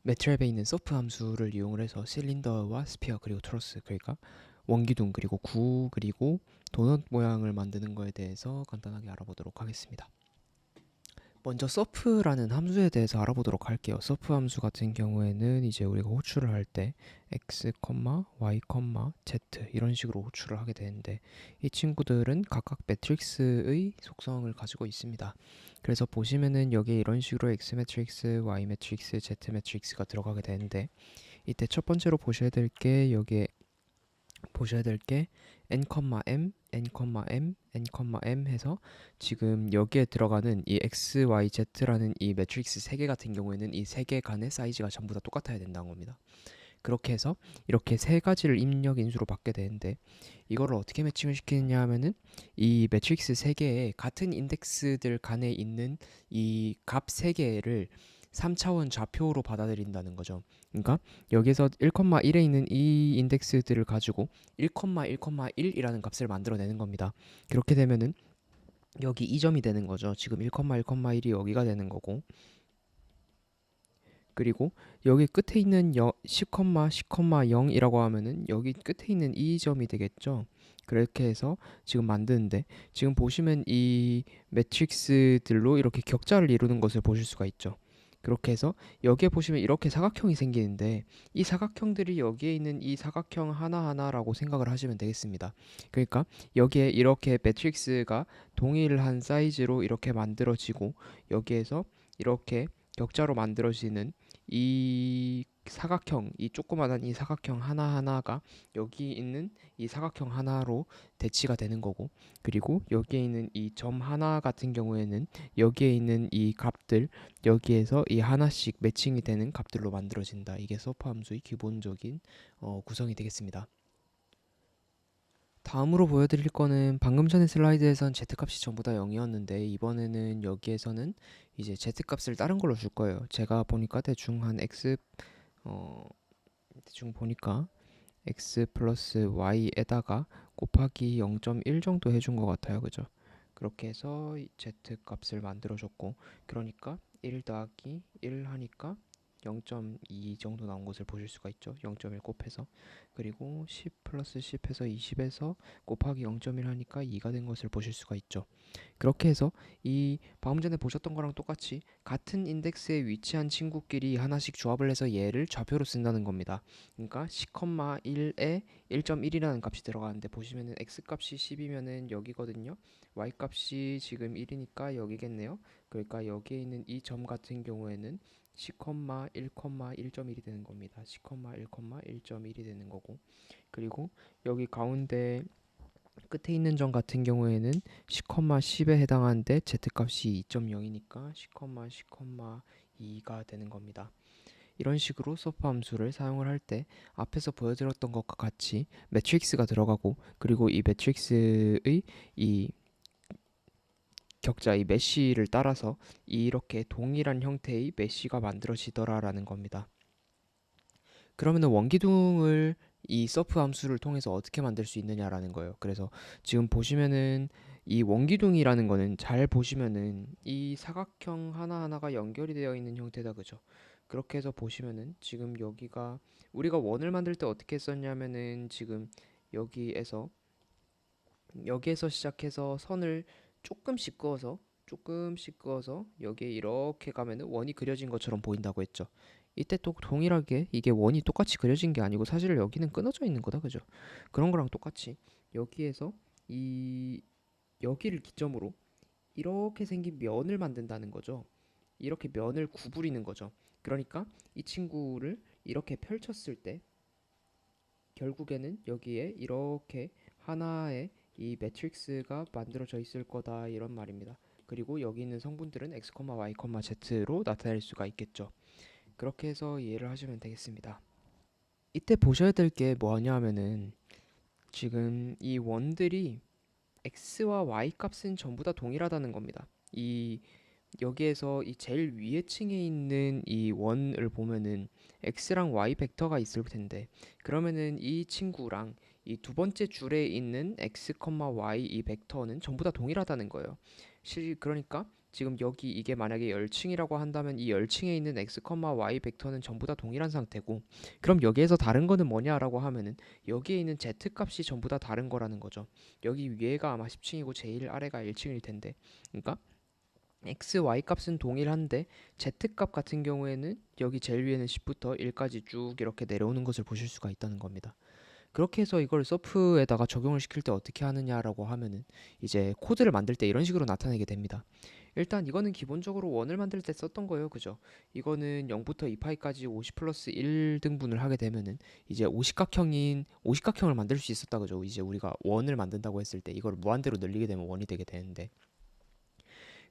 매트랩에 있는 서프 함수를 이용을 해서 실린더와 스피어 그리고 트러스 그러니까 원기둥 그리고 구 그리고 도넛 모양을 만드는 거에 대해서 간단하게 알아보도록 하겠습니다. 먼저 서프라는 함수에 대해서 알아보도록 할게요. 서프 함수 같은 경우에는 이제 우리가 호출을 할 때 x, y, z 이런 식으로 호출을 하게 되는데 이 친구들은 각각 매트릭스의 속성을 가지고 있습니다. 그래서 보시면은 여기에 이런 식으로 x 매트릭스, y 매트릭스, z 매트릭스가 들어가게 되는데 이때 첫 번째로 보셔야 될 게 n, m, n, m, n, m 해서 지금 여기에 들어가는 이 x, y, z라는 이 매트릭스 3개 같은 경우에는 이 3개 간의 사이즈가 전부 다 똑같아야 된다는 겁니다. 그렇게 해서 이렇게 세 가지를 입력 인수로 받게 되는데 이거를 어떻게 매칭을 시키느냐 하면은 이 매트릭스 3개의 같은 인덱스들 간에 있는 이 값 3개를 3차원 좌표로 받아들인다는 거죠. 그러니까 여기서 1,1에 있는 이 인덱스들을 가지고 1,1,1이라는 값을 만들어내는 겁니다. 그렇게 되면은 여기 2점이 되는 거죠. 지금 1,1,1이 여기가 되는 거고 그리고 여기 끝에 있는 10, 10,0이라고 하면은 여기 끝에 있는 이 점이 되겠죠. 그렇게 해서 지금 만드는데 지금 보시면 이 매트릭스들로 이렇게 격자를 이루는 것을 보실 수가 있죠. 그렇게 해서 여기에 보시면 이렇게 사각형이 생기는데 이 사각형들이 여기에 있는 이 사각형 하나하나라고 생각을 하시면 되겠습니다. 그러니까 여기에 이렇게 매트릭스가 동일한 사이즈로 이렇게 만들어지고 여기에서 이렇게 격자로 만들어지는 이 사각형, 이 조그마한 이 사각형 하나하나가 여기 있는 이 사각형 하나로 대치가 되는 거고, 그리고 여기에 있는 이 점 하나 같은 경우에는 여기에 있는 이 값들, 여기에서 이 하나씩 매칭이 되는 값들로 만들어진다. 이게 서프 함수의 기본적인 구성이 되겠습니다. 다음으로 보여드릴 거는 방금 전에 슬라이드에선 z값이 전부 다 0이었는데 이번에는 여기에서는 이제 z값을 다른 걸로 줄 거예요. 제가 보니까 대충 한 x 어 대충 보니까 x 플러스 y에다가 곱하기 0.1 정도 해준 것 같아요. 그죠? 그렇게 해서 z 값을 만들어줬고 그러니까 1 더하기 1 하니까 0.2 정도 나온 것을 보실 수가 있죠. 0.1 곱해서 그리고 10 플러스 10 해서 20에서 곱하기 0.1 하니까 2가 된 것을 보실 수가 있죠. 그렇게 해서 이 방금 전에 보셨던 거랑 똑같이 같은 인덱스에 위치한 친구끼리 하나씩 조합을 해서 얘를 좌표로 쓴다는 겁니다. 그러니까 10,1에 1.1이라는 값이 들어가는데 보시면은 x 값이 10이면은 여기거든요. y 값이 지금 1이니까 여기겠네요. 그러니까 여기에 있는 이 점 같은 경우에는 10,1,1.1이 되는 겁니다. 10,1,1.1이 되는 거고 그리고 여기 가운데 끝에 있는 점 같은 경우에는 10,10에 해당하는데 z값이 2.0이니까 10,10,2가 되는 겁니다. 이런 식으로 서프 함수를 사용을 할 때 앞에서 보여드렸던 것과 같이 매트릭스가 들어가고 그리고 이 매트릭스의 이 격자 이 메쉬를 따라서 이렇게 동일한 형태의 메쉬가 만들어지더라라는 겁니다. 그러면은 원기둥을 이 서프 함수를 통해서 어떻게 만들 수 있느냐라는 거예요. 그래서 지금 보시면은 이 원기둥이라는 거는 잘 보시면은 이 사각형 하나하나가 연결이 되어 있는 형태다. 그죠? 그렇게 해서 보시면은 지금 여기가 우리가 원을 만들 때 어떻게 했었냐면은 지금 여기에서 여기에서 시작해서 선을 조금씩 그어서 여기에 이렇게 가면은 원이 그려진 것처럼 보인다고 했죠. 이때 또 동일하게 이게 원이 똑같이 그려진 게 아니고 사실 여기는 끊어져 있는 거다. 그죠? 그런 거랑 똑같이 여기에서 이 여기를 기점으로 이렇게 생긴 면을 만든다는 거죠. 이렇게 면을 구부리는 거죠. 그러니까 이 친구를 이렇게 펼쳤을 때 결국에는 여기에 이렇게 하나의 이 매트릭스가 만들어져 있을 거다 이런 말입니다. 그리고 여기 있는 성분들은 x, y, z로 나타낼 수가 있겠죠. 그렇게 해서 이해를 하시면 되겠습니다. 이때 보셔야 될 게 뭐냐 하면은 지금 이 원들이 x와 y 값은 전부 다 동일하다는 겁니다. 이 여기에서 이 제일 위에 층에 있는 이 원을 보면은 x랑 y 벡터가 있을 텐데 그러면은 이 친구랑 이 두 번째 줄에 있는 x, y 이 벡터는 전부 다 동일하다는 거예요. 그러니까 지금 여기 이게 만약에 열층이라고 한다면 이 열층에 있는 x, y 벡터는 전부 다 동일한 상태고, 그럼 여기에서 다른 거는 뭐냐라고 하면은 여기에 있는 z 값이 전부 다 다른 거라는 거죠. 여기 위에가 아마 10층이고 제일 아래가 1층일 텐데, 그러니까 x, y 값은 동일한데 z 값 같은 경우에는 여기 제일 위에는 10부터 1까지 쭉 이렇게 내려오는 것을 보실 수가 있다는 겁니다. 그렇게 해서 이걸 서프에다가 적용을 시킬 때 어떻게 하느냐라고 하면은 이제 코드를 만들 때 이런 식으로 나타내게 됩니다. 일단 이거는 기본적으로 원을 만들 때 썼던 거예요. 그죠? 이거는 0부터 2파이까지 50 플러스 1등분을 하게 되면은 이제 오십각형을 만들 수 있었다. 그죠? 이제 우리가 원을 만든다고 했을 때 이걸 무한대로 늘리게 되면 원이 되게 되는데,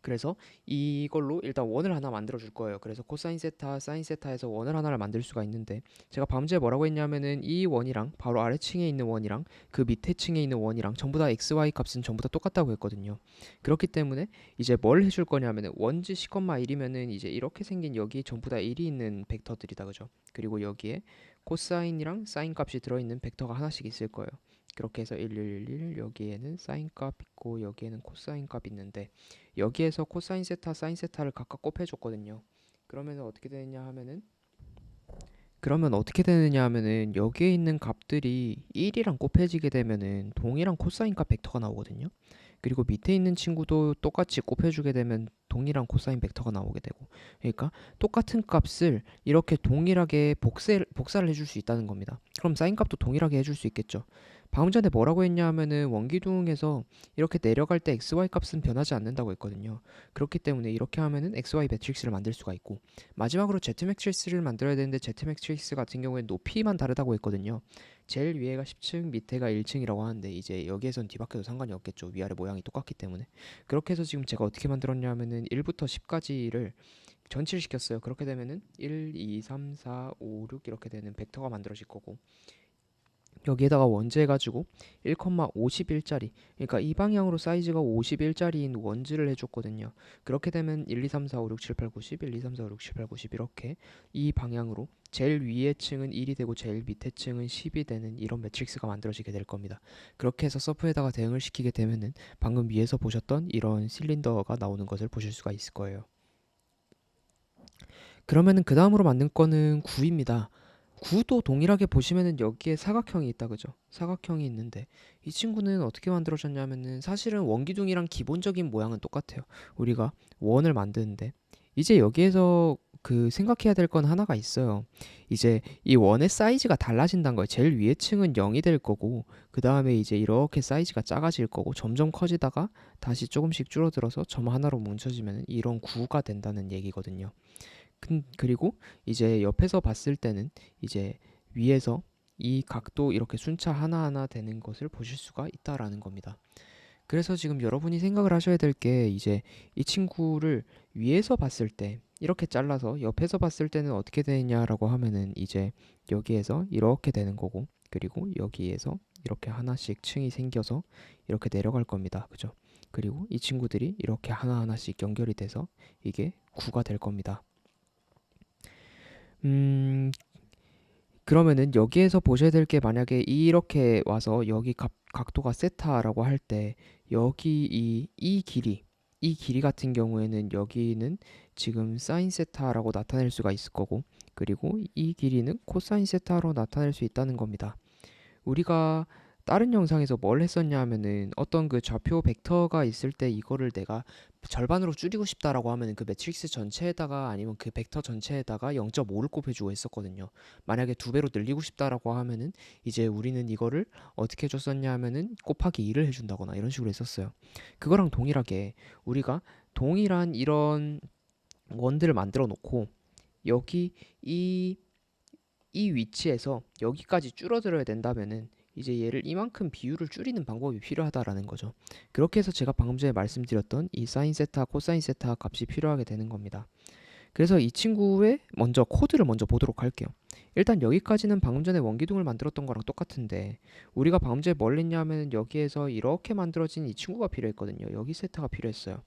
그래서 이걸로 일단 원을 하나 만들어 줄 거예요. 그래서 코사인 세타, 사인 세타에서 원을 하나를 만들 수가 있는데, 제가 방금 전에 뭐라고 했냐면은 이 원이랑 바로 아래층에 있는 원이랑 그 밑에 층에 있는 원이랑 전부 다 x, y 값은 전부 다 똑같다고 했거든요. 그렇기 때문에 이제 뭘 해줄 거냐면은 원즈 c, 1이면은 이제 이렇게 생긴 여기 전부 다 1이 있는 벡터들이다. 그죠? 그리고 여기에 코사인이랑 사인 값이 들어있는 벡터가 하나씩 있을 거예요. 그렇게 해서 1, 1, 1, 여기에는 사인 값 있고 여기에는 코사인 값 있는데, 여기에서 코사인 세타, 사인 세타를 각각 곱해줬거든요. 그러면 어떻게 되느냐 하면은 여기에 있는 값들이 1이랑 곱해지게 되면은 동일한 코사인 값 벡터가 나오거든요. 그리고 밑에 있는 친구도 똑같이 곱해주게 되면 동일한 코사인 벡터가 나오게 되고, 그러니까 똑같은 값을 이렇게 동일하게 복사를 해줄 수 있다는 겁니다. 그럼 사인 값도 동일하게 해줄 수 있겠죠. 방금 전에 뭐라고 했냐 하면은 원기둥에서 이렇게 내려갈 때 xy 값은 변하지 않는다고 했거든요. 그렇기 때문에 이렇게 하면은 xy 매트릭스를 만들 수가 있고, 마지막으로 z 매트릭스를 만들어야 되는데 z 매트릭스 같은 경우에 높이만 다르다고 했거든요. 제일 위에가 10층, 밑에가 1층이라고 하는데 이제 여기에선 뒤바뀌어도 상관이 없겠죠. 위아래 모양이 똑같기 때문에. 그렇게 해서 지금 제가 어떻게 만들었냐 하면은 1부터 10까지를 전치를 시켰어요. 그렇게 되면은 1, 2, 3, 4, 5, 6 이렇게 되는 벡터가 만들어질 거고, 여기에다가 원즈해가지고 1,51짜리, 그러니까 이 방향으로 사이즈가 51짜리인 원즈를 해줬거든요. 그렇게 되면 1, 2, 3, 4, 5, 6, 7, 8, 90, 1, 2, 3, 4, 5, 6, 7, 8, 90 이렇게 이 방향으로 제일 위의 층은 1이 되고 제일 밑에 층은 10이 되는 이런 매트릭스가 만들어지게 될 겁니다. 그렇게 해서 서프에다가 대응을 시키게 되면은 방금 위에서 보셨던 이런 실린더가 나오는 것을 보실 수가 있을 거예요. 그러면은 그 다음으로 만든 거는 9입니다. 9도 동일하게 보시면은 여기에 사각형이 있다. 그죠? 사각형이 있는데 이 친구는 어떻게 만들어졌냐면은 사실은 원기둥이랑 기본적인 모양은 똑같아요. 우리가 원을 만드는데 이제 여기에서 그 생각해야 될 건 하나가 있어요. 이제 이 원의 사이즈가 달라진다는 거예요. 제일 위에 층은 0이 될 거고, 그 다음에 이제 이렇게 사이즈가 작아질 거고, 점점 커지다가 다시 조금씩 줄어들어서 점 하나로 뭉쳐지면 이런 9가 된다는 얘기거든요. 그리고 이제 옆에서 봤을 때는 이제 위에서 이 각도 이렇게 순차 하나하나 되는 것을 보실 수가 있다라는 겁니다. 그래서 지금 여러분이 생각을 하셔야 될 게, 이제 이 친구를 위에서 봤을 때 이렇게 잘라서 옆에서 봤을 때는 어떻게 되느냐라고 하면은 이제 여기에서 이렇게 되는 거고, 그리고 여기에서 이렇게 하나씩 층이 생겨서 이렇게 내려갈 겁니다. 그죠? 그리고 이 친구들이 이렇게 하나하나씩 연결이 돼서 이게 9가 될 겁니다. 음, 그러면은 여기에서 보셔야 될 게, 만약에 이렇게 와서 여기 각도가 세타라고 할 때 여기 이 길이 같은 경우에는 여기는 지금 사인 세타라고 나타낼 수가 있을 거고, 그리고 이 길이는 코사인 세타로 나타낼 수 있다는 겁니다. 우리가 다른 영상에서 뭘 했었냐 하면은 어떤 그 좌표 벡터가 있을 때 이거를 내가 절반으로 줄이고 싶다라고 하면은 그 매트릭스 전체에다가 아니면 그 벡터 전체에다가 0.5를 곱해주고 했었거든요. 만약에 두 배로 늘리고 싶다라고 하면은 이제 우리는 이거를 어떻게 해줬었냐 하면은 곱하기 2를 해준다거나 이런 식으로 했었어요. 그거랑 동일하게 우리가 동일한 이런 원들을 만들어 놓고 여기 이 위치에서 여기까지 줄어들어야 된다면은 이제 얘를 이만큼 비율을 줄이는 방법이 필요하다라는 거죠. 그렇게 해서 제가 방금 전에 말씀드렸던 이 사인 세타, 코사인 세타 값이 필요하게 되는 겁니다. 그래서 이 친구의 먼저 코드를 먼저 보도록 할게요. 일단 여기까지는 방금 전에 원기둥을 만들었던 거랑 똑같은데, 우리가 방금 전에 뭘 했냐면 여기에서 이렇게 만들어진 이 친구가 필요했거든요. 여기 세타가 필요했어요.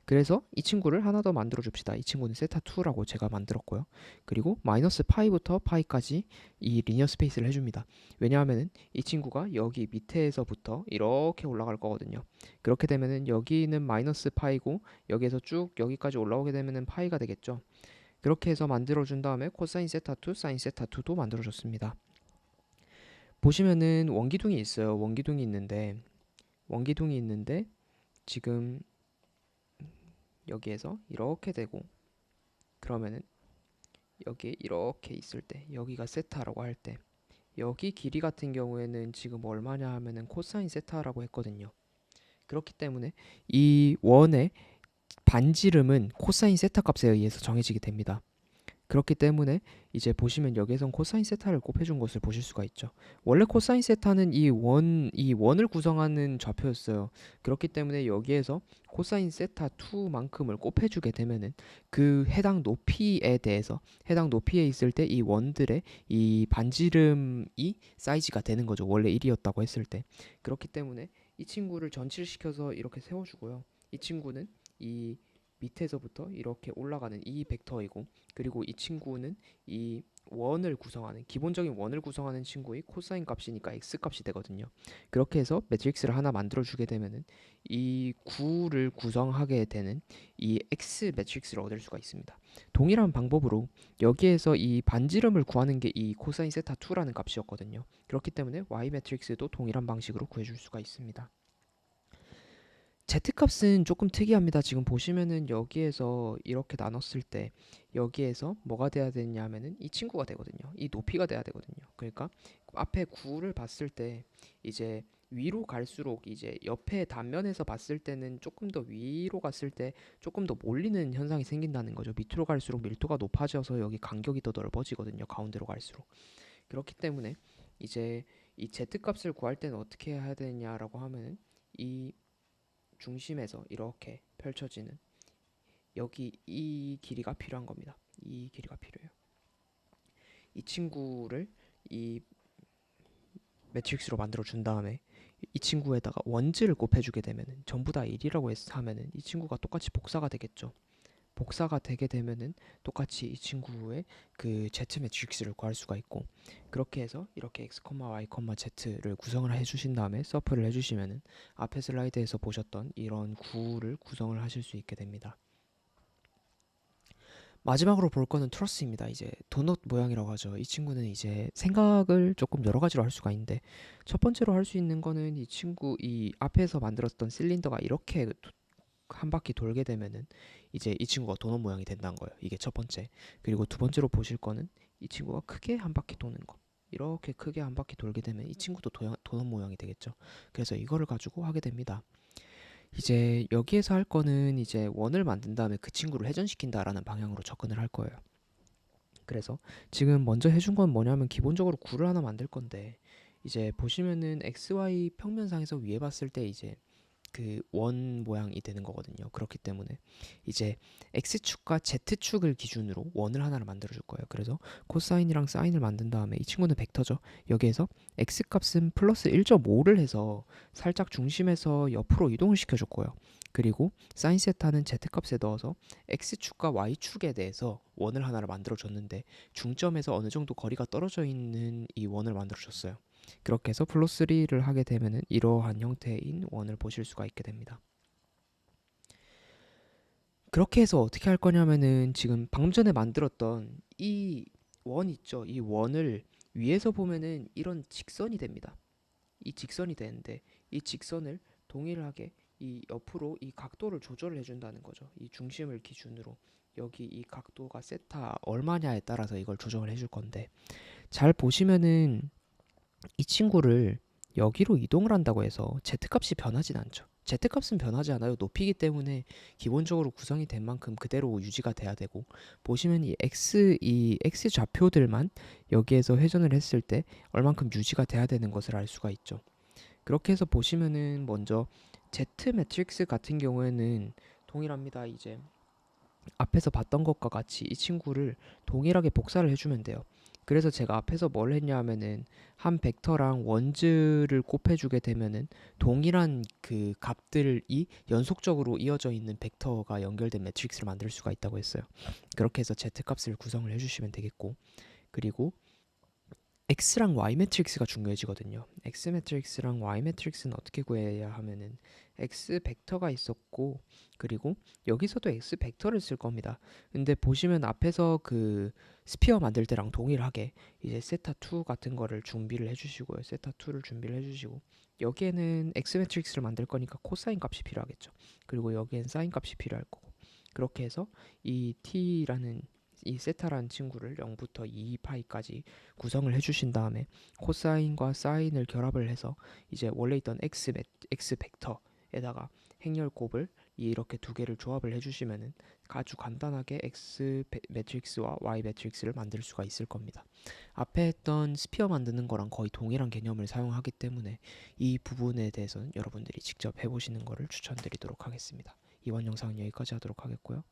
그래서 이 친구를 하나 더 만들어 줍시다. 이 친구는 세타2라고 제가 만들었고요. 그리고 마이너스 파이부터 파이까지 이 리니어 스페이스를 해줍니다. 왜냐하면은 이 친구가 여기 밑에서부터 이렇게 올라갈 거거든요. 그렇게 되면은 여기는 마이너스 파이고 여기에서 쭉 여기까지 올라오게 되면은 파이가 되겠죠. 그렇게 해서 만들어 준 다음에 코사인 세타2, 사인 세타2도 만들어 줬습니다. 보시면은 원기둥이 있어요. 원기둥이 있는데 지금 여기에서 이렇게 되고 그러면은 여기에 이렇게 있을 때 여기가 세타라고 할 때 여기 길이 같은 경우에는 지금 얼마냐 하면은 코사인 세타라고 했거든요. 그렇기 때문에 이 원의 반지름은 코사인 세타 값에 의해서 정해지게 됩니다. 그렇기 때문에 이제 보시면 여기에선 코사인 세타를 곱해준 것을 보실 수가 있죠. 원래 코사인 세타는 이 원을 구성하는 좌표였어요. 그렇기 때문에 여기에서 코사인 세타 2만큼을 곱해주게 되면은 그 해당 높이에 있을 때 이 원들의 이 반지름이 사이즈가 되는 거죠. 원래 1이었다고 했을 때. 그렇기 때문에 이 친구를 전치시켜서 이렇게 세워주고요. 이 친구는 이 밑에서부터 이렇게 올라가는 이 벡터이고 그리고 이 친구는 이 원을 구성하는 기본적인 원을 구성하는 친구의 코사인 값이니까 x 값이 되거든요. 그렇게 해서 매트릭스를 하나 만들어 주게 되면은 이 9를 구성하게 되는 이 x 매트릭스를 얻을 수가 있습니다. 동일한 방법으로 여기에서 이 반지름을 구하는 게 이 코사인 세타 2라는 값이었거든요. 그렇기 때문에 y 매트릭스도 동일한 방식으로 구해 줄 수가 있습니다. Z값은 조금 특이합니다. 지금 보시면은 여기에서 이렇게 나눴을 때 여기에서 뭐가 돼야 되냐면은 이 친구가 되거든요. 이 높이가 돼야 되거든요. 그러니까 앞에 9를 봤을 때 이제 위로 갈수록 이제 옆에 단면에서 봤을 때는 조금 더 위로 갔을 때 조금 더 몰리는 현상이 생긴다는 거죠. 밑으로 갈수록 밀도가 높아져서 여기 간격이 더 넓어지거든요. 가운데로 갈수록. 그렇기 때문에 이제 이 Z값을 구할 때는 어떻게 해야 되냐라고 하면은 이 중심에서 이렇게 펼쳐지는 여기 이 길이가 필요한 겁니다. 이 길이가 필요해요. 이 친구를 이 매트릭스로 만들어 준 다음에 이 친구에다가 원즈를 곱해주게 되면은 전부 다 1이라고 하면은 이 친구가 똑같이 복사가 되겠죠. 복사가 되게 되면은 똑같이 이 친구의 그 Z 매트릭스를 구할 수가 있고 그렇게 해서 이렇게 x, y, z를 구성을 해주신 다음에 서프를 해주시면은 앞에 슬라이드에서 보셨던 이런 구를 구성을 하실 수 있게 됩니다. 마지막으로 볼 거는 트러스입니다. 이제 도넛 모양이라고 하죠. 이 친구는 이제 생각을 조금 여러 가지로 할 수가 있는데 첫 번째로 할 수 있는 거는 이 친구 이 앞에서 만들었던 실린더가 이렇게 한 바퀴 돌게 되면은 이제 이 친구가 도넛 모양이 된다는 거예요. 이게 첫 번째. 그리고 두 번째로 보실 거는 이 친구가 크게 한 바퀴 도는 거. 이렇게 크게 한 바퀴 돌게 되면 이 친구도 도넛 모양이 되겠죠. 그래서 이거를 가지고 하게 됩니다. 이제 여기에서 할 거는 이제 원을 만든 다음에 그 친구를 회전시킨다라는 방향으로 접근을 할 거예요. 그래서 지금 먼저 해준 건 뭐냐면 기본적으로 구를 하나 만들 건데 이제 보시면은 XY 평면상에서 위에 봤을 때 이제 그 원 모양이 되는 거거든요. 그렇기 때문에 이제 x축과 z축을 기준으로 원을 하나를 만들어 줄 거예요. 그래서 코사인이랑 사인을 만든 다음에 이 친구는 벡터죠. 여기에서 x값은 플러스 1.5를 해서 살짝 중심에서 옆으로 이동을 시켜줄 거예요. 그리고 사인 세타는 z값에 넣어서 x축과 y축에 대해서 원을 하나를 만들어 줬는데 중점에서 어느 정도 거리가 떨어져 있는 이 원을 만들어 줬어요. 그렇게 해서 플러스 3를 하게 되면은 이러한 형태인 원을 보실 수가 있게 됩니다. 그렇게 해서 어떻게 할 거냐면은 지금 방금 전에 만들었던 이 원 있죠. 이 원을 위에서 보면은 이런 직선이 됩니다. 이 직선이 되는데 이 직선을 동일하게 이 옆으로 이 각도를 조절을 해준다는 거죠. 이 중심을 기준으로 여기 이 각도가 세타 얼마냐에 따라서 이걸 조정을 해줄 건데 잘 보시면은 이 친구를 여기로 이동을 한다고 해서 Z값이 변하진 않죠. Z값은 변하지 않아요. 높이기 때문에 기본적으로 구성이 된 만큼 그대로 유지가 돼야 되고 보시면 이 X 좌표들만 여기에서 회전을 했을 때 얼만큼 유지가 돼야 되는 것을 알 수가 있죠. 그렇게 해서 보시면은 먼저 Z 매트릭스 같은 경우에는 동일합니다. 이제 앞에서 봤던 것과 같이 이 친구를 동일하게 복사를 해주면 돼요. 그래서 제가 앞에서 뭘 했냐 하면은 한 벡터랑 원즈를 곱해주게 되면은 동일한 그 값들이 연속적으로 이어져 있는 벡터가 연결된 매트릭스를 만들 수가 있다고 했어요. 그렇게 해서 z 값을 구성을 해주시면 되겠고, 그리고 x랑 y 매트릭스가 중요해지거든요. x 매트릭스랑 y 매트릭스는 어떻게 구해야 하면은 x 벡터가 있었고, 그리고 여기서도 x 벡터를 쓸 겁니다. 근데 보시면 앞에서 그 스피어 만들 때랑 동일하게 이제 세타 2 같은 거를 준비를 해주시고요. 세타 2를 준비를 해주시고, 여기에는 x 매트릭스를 만들 거니까 코사인 값이 필요하겠죠. 그리고 여기엔 사인 값이 필요할 거고, 그렇게 해서 이 t라는 이 세타라는 친구를 0부터 2파이까지 구성을 해주신 다음에 코사인과 사인을 결합을 해서 이제 원래 있던 x 벡터에다가 행렬 곱을 이렇게 두 개를 조합을 해주시면은 아주 간단하게 x 매트릭스와 y 매트릭스를 만들 수가 있을 겁니다. 앞에 했던 스피어 만드는 거랑 거의 동일한 개념을 사용하기 때문에 이 부분에 대해서는 여러분들이 직접 해보시는 거를 추천드리도록 하겠습니다. 이번 영상은 여기까지 하도록 하겠고요.